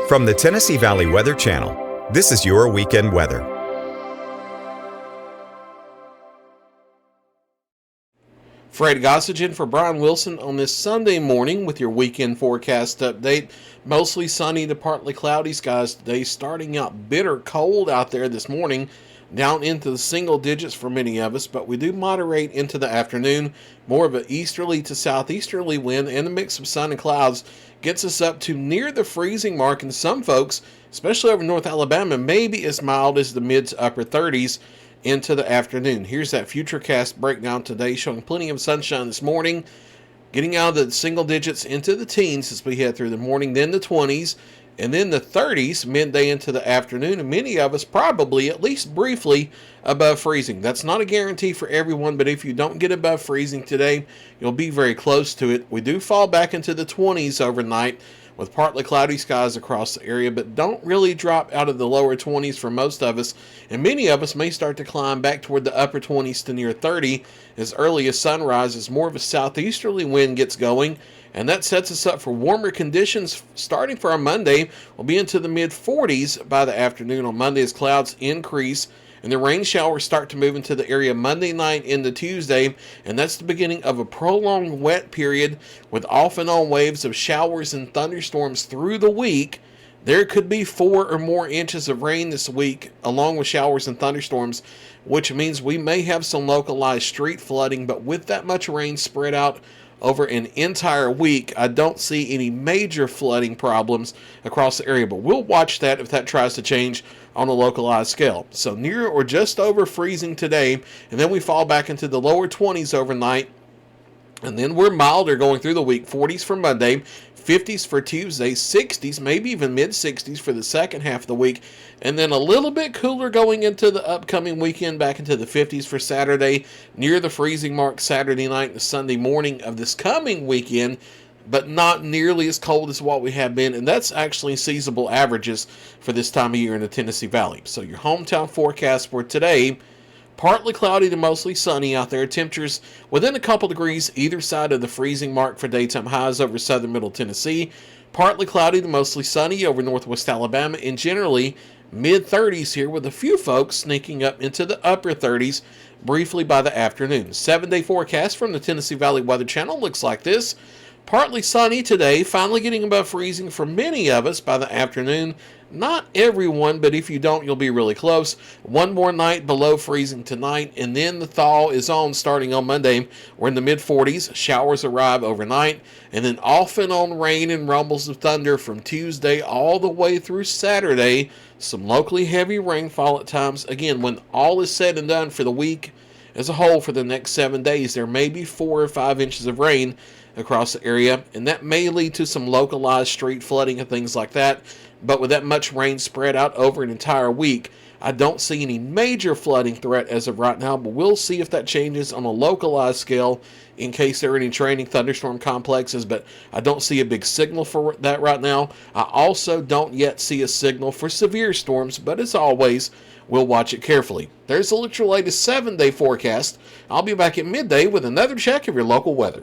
From the Tennessee Valley Weather Channel, this is your weekend weather. Fred Gossage in for Bryan Wilson on this Sunday morning with your weekend forecast update. Mostly sunny to partly cloudy skies today, starting out bitter cold out there this morning, down into the single digits for many of us, but we do moderate into the afternoon. More of an easterly to southeasterly wind and a mix of sun and clouds gets us up to near the freezing mark, and some folks, especially over North Alabama, may be as mild as the mid to upper 30s into the afternoon. Here's that Futurecast breakdown today, showing plenty of sunshine this morning, getting out of the single digits into the teens as we head through the morning, then the 20s, and then the 30s midday into the afternoon, and many of us probably, at least briefly, above freezing. That's not a guarantee for everyone, but if you don't get above freezing today, you'll be very close to it. We do fall back into the 20s overnight with partly cloudy skies across the area, but don't really drop out of the lower 20s for most of us, and many of us may start to climb back toward the upper 20s to near 30 as early as sunrise, as more of a southeasterly wind gets going, and that sets us up for warmer conditions starting for our Monday. We'll be into the mid 40s by the afternoon on Monday as clouds increase and the rain showers start to move into the area Monday night into Tuesday, and that's the beginning of a prolonged wet period with off and on waves of showers and thunderstorms through the week. There could be 4 or more inches of rain this week, along with showers and thunderstorms, which means we may have some localized street flooding, but with that much rain spread out over an entire week, I don't see any major flooding problems across the area, but we'll watch that if that tries to change on a localized scale. So near or just over freezing today, and then we fall back into the lower 20s overnight, and then we're milder going through the week. 40s for Monday, 50s for Tuesday, 60s, maybe even mid-60s for the second half of the week, and then a little bit cooler going into the upcoming weekend, back into the 50s for Saturday, near the freezing mark Saturday night and Sunday morning of this coming weekend, but not nearly as cold as what we have been, and that's actually seasonable averages for this time of year in the Tennessee Valley. So your hometown forecast for today: partly cloudy to mostly sunny out there. Temperatures within a couple degrees either side of the freezing mark for daytime highs over southern middle Tennessee. Partly cloudy to mostly sunny over northwest Alabama, and generally mid-30s here, with a few folks sneaking up into the upper 30s briefly by the afternoon. 7-day forecast from the Tennessee Valley Weather Channel looks like this. Partly sunny today, finally getting above freezing for many of us by the afternoon. Not everyone, but if you don't, you'll be really close. One more night below freezing tonight, and then the thaw is on starting on Monday. We're in the mid-40s. Showers arrive overnight, and then off and on rain and rumbles of thunder from Tuesday all the way through Saturday. Some locally heavy rainfall at times. Again, when all is said and done for the week as a whole for the next 7 days, there may be 4 or 5 inches of rain across the area, and that may lead to some localized street flooding and things like that. But with that much rain spread out over an entire week, I don't see any major flooding threat as of right now, but we'll see if that changes on a localized scale in case there are any training thunderstorm complexes, but I don't see a big signal for that right now. I also don't yet see a signal for severe storms, but as always, we'll watch it carefully. There's the latest 7-day forecast. I'll be back at midday with another check of your local weather.